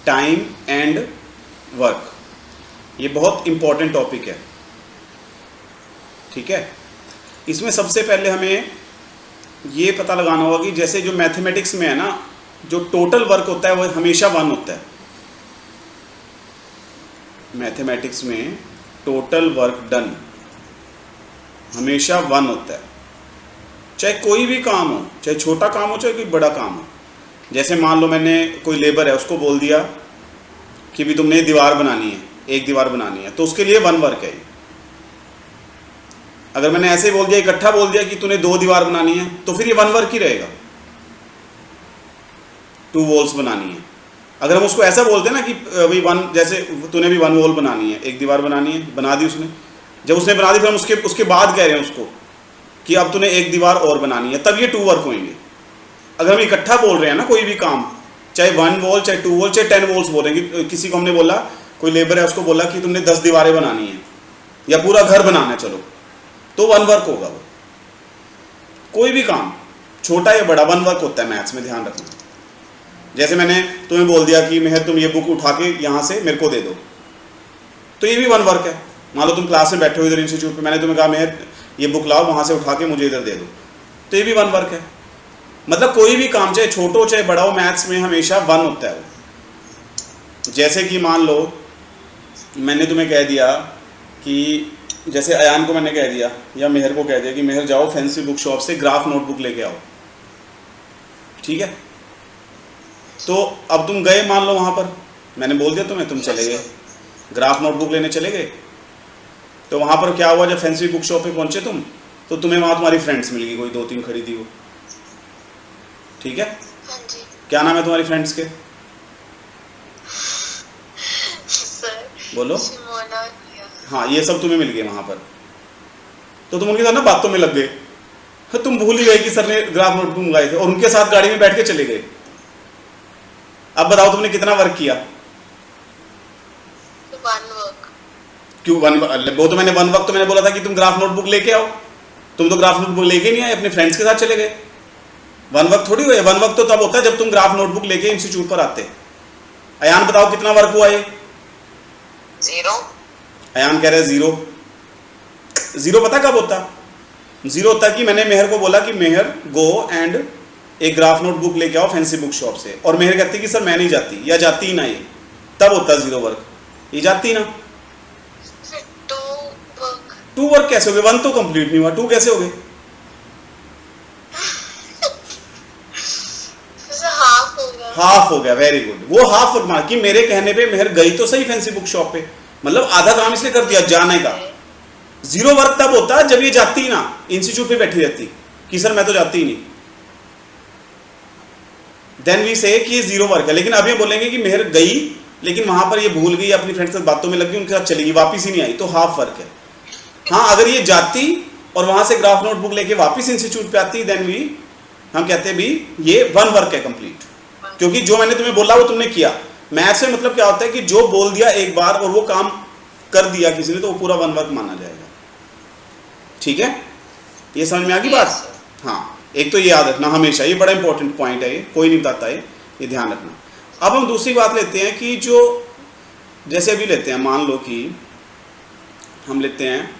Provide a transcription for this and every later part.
Time and work. ये बहुत important topic है, ठीक है। इसमें सबसे पहले हमें ये पता लगाना होगा कि जैसे जो मैथमेटिक्स में है ना, जो टोटल वर्क होता है वो हमेशा 1 होता है। मैथमेटिक्स में टोटल वर्क डन हमेशा 1 होता है, चाहे कोई भी काम हो, चाहे छोटा काम हो चाहे कोई बड़ा काम हो। जैसे मान लो मैंने, कोई लेबर है, उसको बोल दिया कि भी तुमने दीवार बनानी है, एक दीवार बनानी है, तो उसके लिए 1 वर्क है। अगर मैंने ऐसे बोल दिया, इकट्ठा बोल दिया कि तूने 2 दीवार बनानी है, तो फिर ये 1 वर्क ही रहेगा, 2 वॉल्स बनानी है। अगर हम उसको ऐसा बोलते हैं ना कि भाई 1, जैसे तूने भी 1 वॉल बनानी है, एक दीवार बनानी है, बना दी उसने। जब उसने बना दी, फिर हम उसके बाद कह रहे हैं उसको कि अब तूने एक दीवार और बनानी है, तब ये 2 वर्क होंगे। अगर हम इकट्ठा बोल रहे हैं ना कोई भी काम, चाहे 1 वॉल, चाहे 2 वॉल, चाहे 10 वॉल्स बोल रहे हैं, किसी को हमने बोला, कोई लेबर है, उसको बोला कि तुमने 10 दीवारें बनानी है या पूरा घर बनाना है, चलो, तो 1 वर्क होगा वो। कोई भी काम छोटा या बड़ा 1 वर्क होता है मैथ्स में, ध्यान रखना। जैसे मैंने तुम्हें बोल दिया कि मेहर तुम ये बुक उठा के यहाँ से मेरे को दे दो, तो ये भी 1 वर्क है। मान लो तुम क्लास में बैठे हो इधर इंस्टीट्यूट पे, मैंने तुम्हें कहा मेहर ये बुक लाओ, वहाँ से उठा के मुझे इधर दे दो, तो ये भी 1 वर्क है। मतलब कोई भी काम चाहे छोटो चाहे बड़ा हो, मैथ्स में हमेशा 1 होता है वो। जैसे कि मान लो मैंने तुम्हें कह दिया कि, जैसे अयान को मैंने कह दिया या मेहर को कह दिया कि मेहर जाओ फैंसी बुक शॉप से ग्राफ नोटबुक लेके आओ, ठीक है। तो अब तुम गए, मान लो वहाँ पर मैंने बोल दिया तुम्हें, तुम चले गए ग्राफ नोटबुक लेने चले गए। तो वहाँ पर क्या हुआ, जब फैंसी बुक शॉप पे पहुँचे तुम, तो तुम्हें वहाँ तुम्हारी फ्रेंड्स मिल गई, कोई 2-3 खरीदी हो, ठीक है। हाँ जी। क्या नाम है तुम्हारी फ्रेंड्स के? सर, बोलो। शिमोना और प्रिया। हाँ, ये सब तुम्हें मिल गए वहाँ पर, तो तुम उनके साथ ना बातों में लग गए, तुम भूल ही गए कि सर ने ग्राफ नोटबुक मंगाए थे, और उनके साथ गाड़ी में बैठ के चले गए। अब बताओ तुमने कितना वर्क किया? 1 वर्क। क्यों 1? वो तो मैंने 1 वर्क तो मैंने बोला था कि तुम ग्राफ नोटबुक लेके आओ, तुम तो ग्राफ नोटबुक लेके नहीं आए, अपने फ्रेंड्स के साथ चले गए। 1 वर्क थोड़ी हुआ। 1 वर्क तो तब होता है जब तुम ग्राफ नोटबुक लेके इंस्टीट्यूट पर आते। अयान बताओ कितना वर्क हुआ ये? 0। अयान कह रहे 0। 0 पता कब होता? 0 होता कि मैंने मेहर को बोला कि मेहर गो एंड एक ग्राफ नोटबुक लेके आओ फैंसी बुक शॉप से, और मेहर कहती कि सर मैं नहीं जाती या जाती ही ना, ये तब होता 0 वर्क। ये जाती ना। फिर 2 वर्क। 2 वर्क कैसे हो गए? 1 तो कंप्लीट नहीं हुआ, 2 कैसे हो गए? हाफ हो गया। हाफ हो गया, वेरी गुड। वो हाफ वर्क मार कि मेरे कहने पे मेहर गई तो सही फैंसी बुक शॉप पे, मतलब आधा काम इसलिए कर दिया जाने का। 0 वर्क तब होता जब ये जाती ही ना, इंस्टीट्यूट पे बैठी रहती कि सर मैं तो जाती ही नहीं, देन वी से कि ये 0 वर्क है। लेकिन अभी बोलेंगे कि मेहर गई लेकिन वहां पर ये भूल गई, अपनी फ्रेंड्स के साथ बातों में लग गई, उनके साथ चली गई, वापिस ही नहीं आई, तो हाफ वर्क है। हाँ, अगर ये जाती और वहां से ग्राफ नोटबुक लेके वापिस इंस्टीट्यूट पे आती, देन वी हम कहते हैं भी ये 1 वर्क है कंप्लीट, क्योंकि जो मैंने तुम्हें बोला वो तुमने किया। मैथ्स में मतलब क्या होता है कि जो बोल दिया एक बार और वो काम कर दिया किसी ने, तो वो पूरा 1 वर्क माना जाएगा, ठीक है। ये समझ में आ गई बात? हाँ, एक तो ये याद रखना हमेशा, ये बड़ा इंपॉर्टेंट पॉइंट है, ये कोई नहीं बताता है, ये ध्यान रखना। अब हम दूसरी बात लेते हैं कि जो, जैसे अभी लेते हैं, मान लो कि हम लेते हैं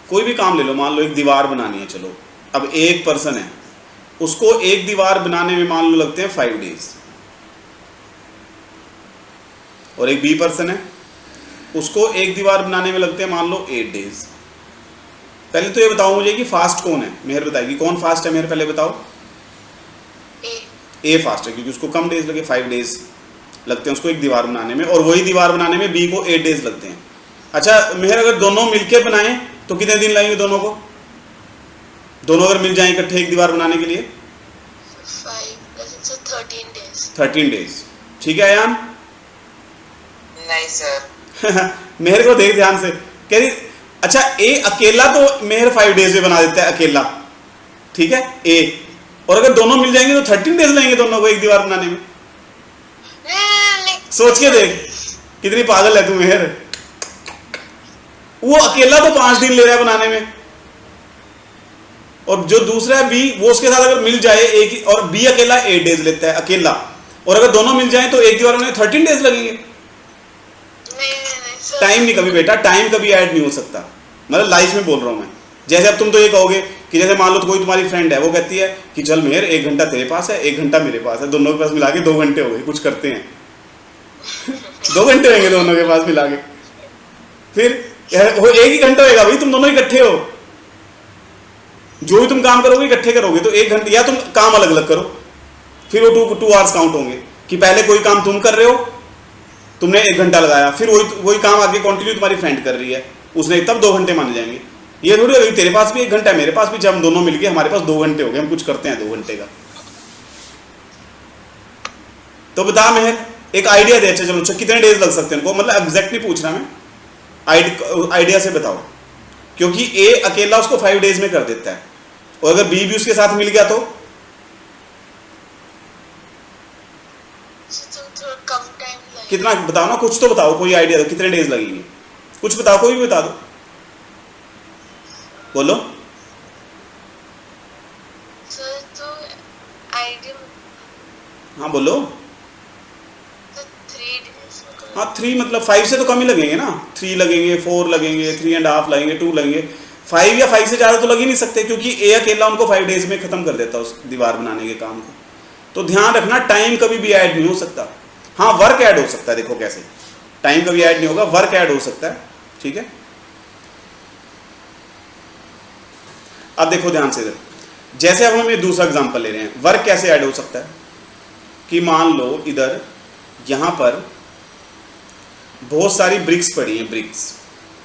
कोई भी काम ले लो, मान लो एक दीवार बनानी है, चलो अब एक पर्सन है, उसको एक दीवार बनाने में मान लो लगते हैं 5 डेज, और एक बी पर्सन है, उसको एक दीवार बनाने में लगते हैं मान लो 8 डेज। पहले तो ये बताओ मुझे कि फास्ट कौन है? मेहर बताएगी कौन फास्ट है। मेहर पहले बताओ। ए फास्ट है, क्योंकि उसको कम डेज लगे, 5 डेज लगते हैं उसको एक दीवार बनाने में, और वही दीवार बनाने में बी को 8 डेज लगते हैं। अच्छा मेहर, अगर दोनों मिलके बनाएं तो कितने दिन लगेंगे दोनों को? दोनों अगर मिल जाएं इकट्ठे एक दीवार बनाने के लिए 13 डेज, ठीक है अयान? नहीं सर। मेहर को देख ध्यान से, कह रही अच्छा ए अकेला तो मेहर 5 डेज में बना देता है अकेला, ठीक है ए, और अगर दोनों मिल जाएंगे तो 13 डेज लगेंगे दोनों को एक दीवार बनाने में। सोच के देख कितनी पागल है तू मेहर। वो अकेला तो 5 दिन ले रहा है बनाने में, और जो दूसरा है बी, वो उसके साथ अगर मिल जाए एक, और बी अकेला 8 डेज लेता है अकेला, और अगर दोनों मिल जाएं तो एक दीवार में 13 डेज लगेंगे। नहीं सर। टाइम नहीं कभी बेटा, टाइम कभी ऐड नहीं हो सकता, मतलब लाइफ में बोल रहा हूँ मैं। जैसे अब तुम तो ये कहोगे कि जैसे मान लो तो कोई तुम्हारी फ्रेंड है, वो कहती है कि चल मेहर 1 घंटा तेरे पास है 1 घंटा मेरे पास है, दोनों के पास मिला के 2 घंटे हो गए, कुछ करते हैं 2 घंटे होंगे दोनों के पास मिला के, फिर वो 1 ही घंटा होगा भाई, तुम दोनों इकट्ठे हो, जो भी तुम काम करोगे इकट्ठे करोगे तो 1 घंटे, या तुम काम अलग अलग करो, फिर वो 2 आवर्स काउंट होंगे कि पहले कोई काम तुम कर रहे हो, तुमने 1 घंटा लगाया, फिर वही काम आगे कंटिन्यू तुम्हारी फ्रेंड कर रही है, उसने तब 2 घंटे माने जाएंगे। ये थोड़ी होगी तेरे पास भी 1 घंटा है मेरे पास भी, जब हम दोनों मिलके हमारे पास 2 घंटे हो गए, हम कुछ करते हैं 2 घंटे का। तो बता मेहर, एक आइडिया दे, अच्छा चलो अच्छा कितने डेज लग सकते हैं उनको, मतलब एग्जैक्ट नहीं पूछ रहा मैं, आइडिया से बताओ, क्योंकि ए अकेला उसको 5 डेज में कर देता है, और अगर बी भी उसके साथ मिल गया तो थोड़ा कम टाइम लगेगा। कितना बताओ ना, कुछ तो बताओ, कोई आइडिया दो, कितने डेज लगेंगे, कुछ बताओ, कोई भी बता दो, बोलो। सर तो आइडिया हाँ बोलो। तो 3 डेज। हाँ 3 मतलब 5 से तो कम ही लगेंगे ना, 3 लगेंगे, 4 लगेंगे, 3.5 लगेंगे, 2 लगेंगे, 5 या 5 से ज़्यादा तो लग ही नहीं सकते, क्योंकि ए अकेला उनको 5 डेज में ख़त्म कर देता है उस दीवार बनाने के काम को। तो ध्यान रखना टाइम कभी भी ऐड नहीं हो सकता, हाँ वर्क ऐड हो सकता है, देखो कैसे, टाइम कभी ऐड नहीं होगा, वर्क ऐड हो सकता है, ठीक है। अब देखो ध्यान से इधर, जैसे अब हम ये दूसरा एग्जांपल ले रहे हैं, वर्क कैसे ऐड हो सकता है कि मान लो इधर यहां पर बहुत सारी ब्रिक्स पड़ी हैं,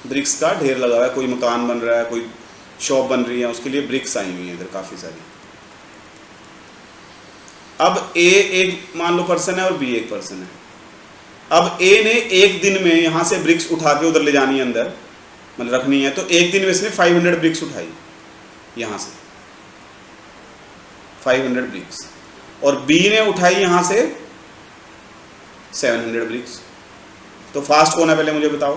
ब्रिक्स का ढेर लगा हुआ है, कोई मकान बन रहा है, कोई शॉप बन रही है, उसके लिए ब्रिक्स आई हुई हैं इधर काफ़ी सारी। अब ए एक मान लो पर्सन है और बी एक पर्सन है, अब ए ने एक दिन में यहाँ से ब्रिक्स उठा के उधर ले जानी है अंदर, मतलब रखनी है, तो एक दिन में इसने 500 ब्रिक्स उठाई यहाँ से, 500 ब्रिक्स, और बी ने उठाई यहाँ से 700 ब्रिक्स। तो फास्ट कौन है पहले मुझे बताओ।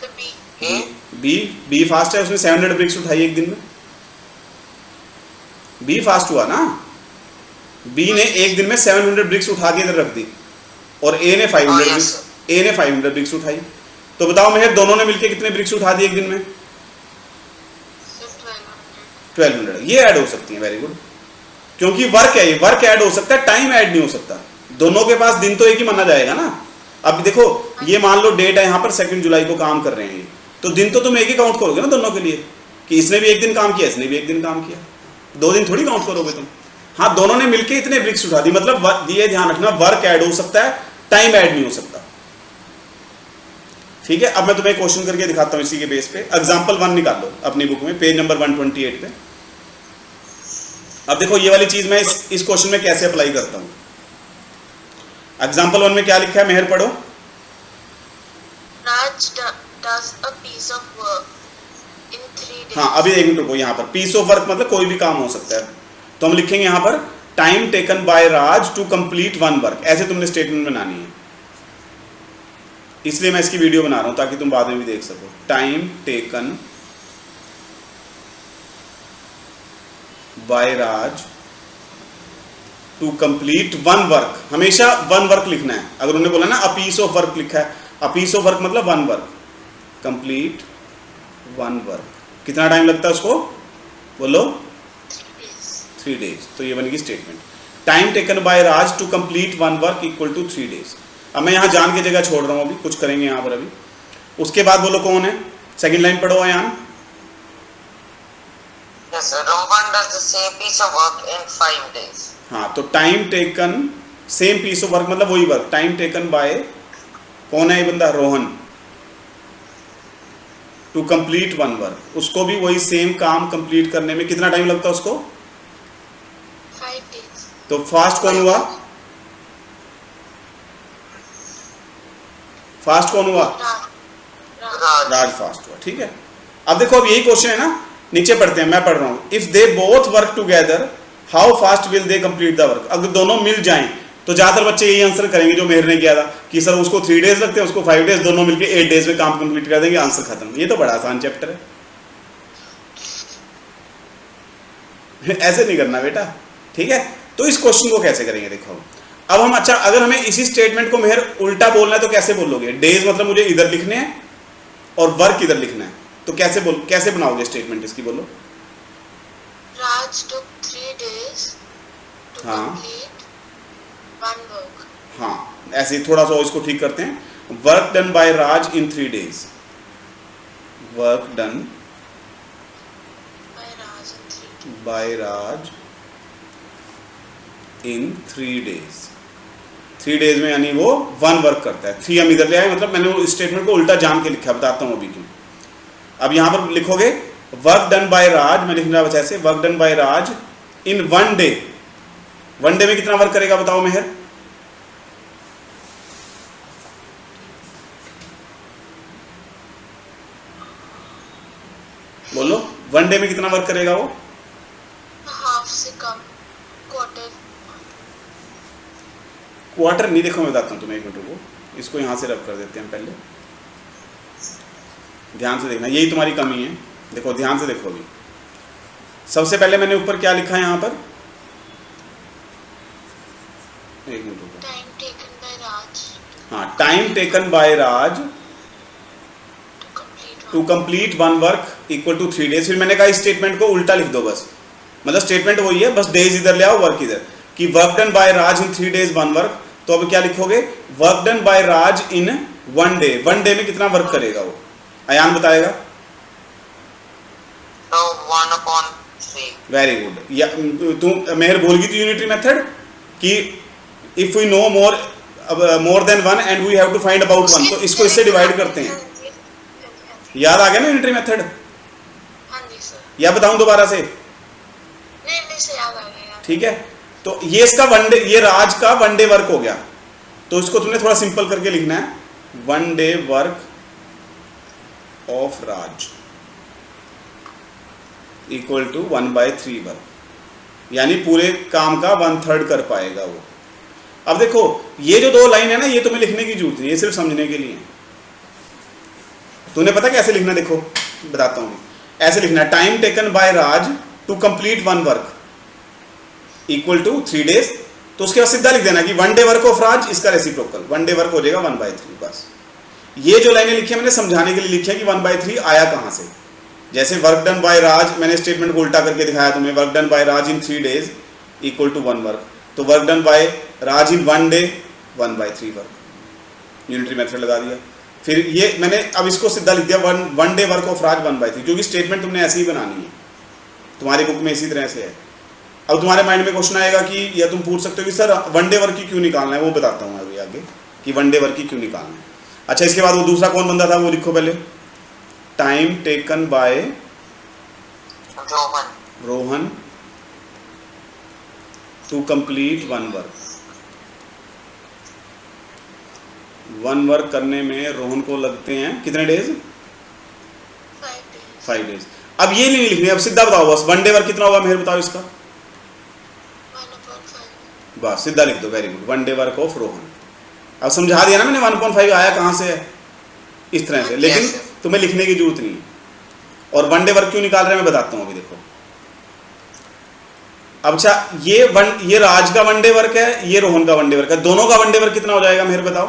तो बी फास्ट है, उसने 700 ब्रिक्स उठाई एक दिन में, बी फास्ट हुआ ना, बी ने एक दिन में 700 ब्रिक्स उठा के इधर रख दी, और ए ने 500 ब्रिक्स उठाई। तो बताओ मेहर, दोनों ने मिलकर कितने ब्रिक्स उठा दिए एक दिन में? 1200। ये ऐड हो सकती है, वेरी गुड, क्योंकि वर्क है, ये वर्क ऐड हो सकता है, टाइम ऐड नहीं हो सकता। दोनों के पास दिन तो एक ही माना जाएगा ना। अब देखो ये मान लो डेट है यहाँ पर 2 जुलाई को काम कर रहे हैं, तो दिन तो तुम एक ही काउंट करोगे ना दोनों के लिए, कि इसने भी एक दिन काम किया, इसने भी एक दिन काम किया, 2 दिन थोड़ी काउंट करोगे तुम। हाँ दोनों ने मिलकर इतने ब्रिक्स उठा दी, मतलब ये ध्यान रखना, वर्क ऐड हो सकता है, टाइम ऐड नहीं हो सकता, ठीक है। अब मैं तुम्हें क्वेश्चन करके दिखाता हूं इसी के बेस पे। एग्जांपल 1 निकाल लो अपनी बुक में, पेज नंबर 128 पे। अब देखो ये वाली चीज मैं इस क्वेश्चन में कैसे अप्लाई करता हूं। एग्जांपल 1 में क्या लिखा है, मेहर पढ़ो। Raj does a piece of work in 3 days. हाँ अभी एक मिनट रुको, यहाँ पर पीस ऑफ वर्क मतलब कोई भी काम हो सकता है, तो हम लिखेंगे यहाँ पर time taken by Raj to complete 1 work, ऐसे तुमने स्टेटमेंट बनानी है, इसलिए मैं इसकी वीडियो बना रहा हूं ताकि तुम बाद में भी देख सको। Time taken by Raj to complete 1 work, हमेशा 1 वर्क लिखना है। अगर उन्होंने बोला ना अ पीस ऑफ वर्क लिखा है, अ पीस ऑफ वर्क मतलब 1 वर्क, कंप्लीट 1 वर्क, कितना टाइम लगता है उसको, बोलो 3 डेज। तो ये बनेगी statement, time taken by Raj to complete 1 work equal to 3 days. अब मैं यहाँ जान की जगह छोड़ रहा हूँ, अभी कुछ करेंगे यहाँ पर अभी। उसके बाद बोलो कौन है, सेकंड लाइन पढ़ो यान। Yes, sir. Rohan does the same piece of work in 5 days. हाँ तो time taken same piece of work मतलब वही वर्क, टाइम टेकन बाय कौन है ये बंदा, रोहन, टू कंप्लीट 1 वर्क, उसको भी वही सेम काम कंप्लीट करने में कितना टाइम लगता है उसको, 5 days. तो फास्ट कौन हुआ, फास्ट कौन हुआ, राज फास्ट हुआ, ठीक है। अब देखो अब यही क्वेश्चन है ना, नीचे पढ़ते हैं, मैं पढ़ रहा हूं। If they both work together how fast will they complete the work. अगर दोनों मिल जाएं तो ज्यादातर बच्चे यही आंसर करेंगे जो मेहर ने किया था कि सर उसको 3 डेज लगते हैं, उसको 5 डेज, दोनों मिलकर 8 डेज में काम कंप्लीट कर देंगे, आंसर खत्म। ये तो बड़ा आसान चैप्टर है ऐसे नहीं करना बेटा, ठीक है, तो इस क्वेश्चन को कैसे करेंगे देखो अब हम। अच्छा, अगर हमें इसी स्टेटमेंट को मेहर उल्टा बोलना है तो कैसे बोलोगे? डेज मतलब मुझे इधर लिखने हैं और वर्क इधर लिखना है, तो कैसे बनाओगे स्टेटमेंट इसकी, बोलो। Raj took 3 days to हाँ। complete one work. हाँ, ऐसे ही थोड़ा सा इसको ठीक करते हैं। Work done by Raj in 3 days, work done By Raj in 3 days. By Raj in 3 days। 3 days में यानी वो 1 वर्क करता है। 3 हम इधर ले आए, मतलब मैंने वो स्टेटमेंट को उल्टा जान के लिखा, बताता हूँ अभी क्यों। अब यहां पर लिखोगे वर्क डन बाय राज, मैं लिखना बस ऐसे, work done by Raj in 1 day। 1 day में कितना वर्क करेगा बताओ मेहर? बोलो, 1 day में कितना वर्क करेगा वो? Half से कम, quarter. क्वार्टर नहीं, देखो मैं बताता हूँ तुम्हें, एक मिनट रुको, इसको यहां से रब कर देते हैं पहले, ध्यान से देखना, यही तुम्हारी कमी है। देखो ध्यान से देखो अभी, सबसे पहले मैंने ऊपर क्या लिखा है यहां पर, एक मिनट रुको, Time taken by Raj हाँ, time taken by Raj to complete to one. Complete 1 work equal to 3 days। फिर मैंने कहा इस स्टेटमेंट को उल्टा लिख दो बस, मतलब स्टेटमेंट वही है, बस डेज इधर ले आओ, वर्क इधर, कि work done by Raj in 3 days 1 work. तो अब क्या लिखोगे? Work done by Raj in 1 day। 1 day में कितना वर्क करेगा वो? अयान बताएगा। So 1/3. Very good. या तू मेहर बोल गई थी यूनिटरी मेथड कि if we know more than 1 and we have to find about 1, तो इसको इससे डिवाइड करते हैं। याद आ गया ना यूनिटरी मेथड? हाँ जी सर। या बताऊं दोबारा से? नहीं से याद आ गया। ठीक है, तो ये इसका 1 day, ये राज का 1 day वर्क हो गया, तो इसको तुमने थोड़ा सिंपल करके लिखना है, 1 day work of Raj equal to 1/3 work, यानी पूरे काम का 1/3 कर पाएगा वो। अब देखो ये जो 2 लाइन है ना, ये तुम्हें लिखने की जरूरत नहीं, ये सिर्फ समझने के लिए है। तूने पता कैसे लिखना, देखो बताता हूँ, ऐसे लिखना, time taken by Raj to complete 1 work equal to 3 days, तो उसके बाद सीधा लिख देना कि 1 day वर्क ऑफ राज, इसका रेसिप्रोकल 1 day वर्क हो जाएगा 1/3 बस। ये जो लाइनें लिखी है मैंने समझाने के लिए लिखी है कि 1/3 आया कहां से। जैसे वर्क डन बाय राज, मैंने स्टेटमेंट को उल्टा करके दिखाया तुम्हें, work done by Raj in 3 days equal to 1 work, तो work done by Raj in 1 day 1/3 work, unitary method लगा दिया। फिर ये मैंने अब इसको सीधा लिख दिया 1 day वर्क ऑफ राज 1/3, क्योंकि स्टेटमेंट तुमने ऐसी ही बनानी है, तुम्हारी बुक में इसी तरह से है। अब तुम्हारे माइंड में क्वेश्चन आएगा कि, या तुम पूछ सकते हो कि सर 1 day वर्क की क्यों निकालना है, वो बताता हूँ अभी आगे कि 1 day वर्क की क्यों निकालना है। अच्छा, इसके बाद वो दूसरा कौन बंदा था वो लिखो पहले, time taken by Rohan to complete 1 work. 1 work करने में रोहन को लगते हैं कितने डेज? 5 days। अब ये नहीं लिखनी, अब सीधा बताओ बस, 1 day वर्क कितना होगा मेहर बताओ इसका, 1/5। बस सीधा लिख दो, very good, 1 day work of Rohan. अब समझा दिया ना मैंने 1/5 आया कहां से है, इस तरह से, लेकिन तुम्हें लिखने की जरूरत नहीं है। और 1 day वर्क क्यों निकाल रहे हैं मैं बताता हूं अभी, देखो। अब अच्छा, ये राज का 1 day वर्क है, ये रोहन का 1 day वर्क है, दोनों का 1 day वर्क कितना हो जाएगा मेहर बताओ?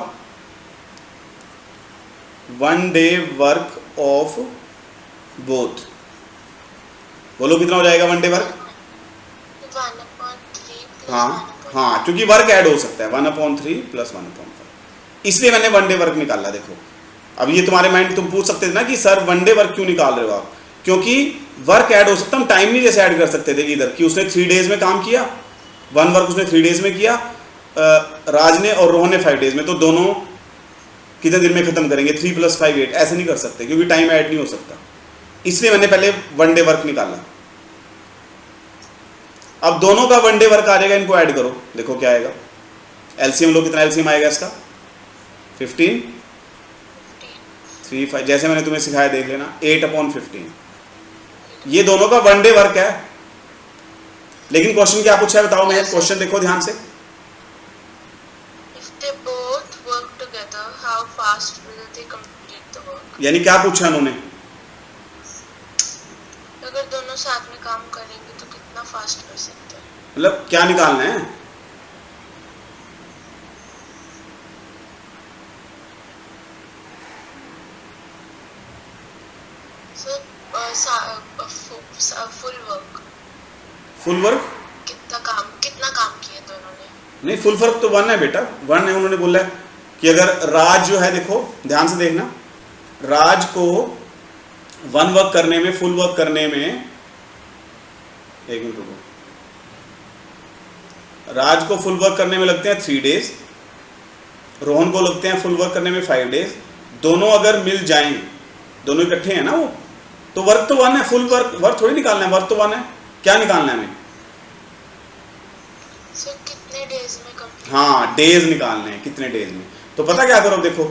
1 day वर्क ऑफ बोथ, बोलो कितना हो जाएगा 1 day वर्क? 1/3 हाँ, क्योंकि वर्क ऐड हो सकता है, 1/3 + 1/5, इसलिए मैंने 1 day वर्क निकाला। देखो अब ये तुम्हारे माइंड, तुम पूछ सकते थे ना कि सर 1 day वर्क क्यों निकाल रहे हो आप, क्योंकि वर्क ऐड हो सकता है, हम टाइम नहीं जैसे ऐड कर सकते थे इधर कि उसने 3 days में काम किया, 1 वर्क उसने 3 days में किया, राज ने और रोहन ने 5 days में, तो दोनों कितने दिन में खत्म करेंगे, 3 + 5 8, ऐसे नहीं कर सकते क्योंकि टाइम ऐड नहीं हो सकता, इसलिए मैंने पहले 1 day वर्क निकाला। अब दोनों का 1 day वर्क आ जाएगा, इनको ऐड करो, देखो क्या आएगा, एलसीएम लो, कितना एलसीएम आएगा इसका? 15 3 5, जैसे मैंने तुम्हें सिखाया देख लेना, 8/15, ये दोनों का 1 day वर्क है। लेकिन क्वेश्चन क्या पूछा है बताओ, मैं क्वेश्चन देखो ध्यान से, If they both work together, how fast will they complete the work? यानी क्या पूछा उन्होंने, अगर दोनों साथ में काम करेंगे तो कितना फास्ट कर सकते हैं? मतलब क्या निकालना है? Sir full work, full work कितना काम किया दोनों ने? नहीं, फुल वर्क तो 1 है बेटा, 1 है। उन्होंने बोला है कि अगर राज जो है, देखो ध्यान से देखना, राज को 1 वर्क करने में, फुल वर्क करने में, एक मिनट रुको, राज को फुल वर्क करने में लगते हैं 3 डेज, रोहन को लगते हैं फुल वर्क करने में 5 डेज। दोनों अगर मिल जाएं, दोनों इकट्ठे हैं ना वो, तो वर्क तो 1 है, फुल वर्क थोड़ी निकालना है, वर्क तो 1 है। क्या निकालना है हमें? सर कितने डेज में कंप्लीट? हाँ, डेज निकालने हैं, कितने डेज में। तो पता क्या करो, देखो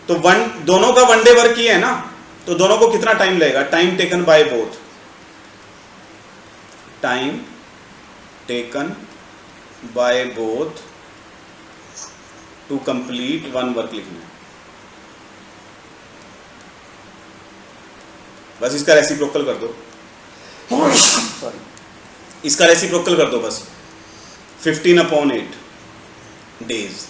तो दोनों का 1 डे वर्क ही है ना, तो दोनों को कितना टाइम लगेगा? Time taken by both, time taken by both to complete 1 work लिखना है। बस इसका रेसिप्रोकल कर दो, सॉरी, इसका रेसिप्रोकल कर दो बस, 15/8 डेज।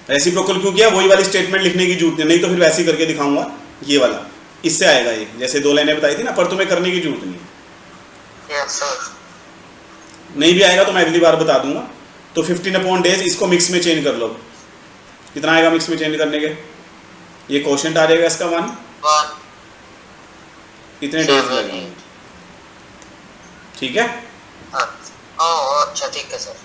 रेसिप्रोकल क्यों किया? वही वाली स्टेटमेंट लिखने की जरूरत नहीं तो फिर वैसे ही करके दिखाऊंगा, ये वाला इससे आएगा, ये जैसे 2 लाइनें बताई थी ना, पर तुम्हें करने की जरूरत नहीं है। Yes sir. नहीं भी आएगा तो मैं अगली बार बता दूंगा। तो 15 डेज, इसको मिक्स में चेंज कर लो, कितना आएगा मिक्स में चेंज करने के? ये क्वोशंट आ जाएगा इसका 1, कितने डेज लगेंगे? ठीक है, अच्छा ठीक है सर।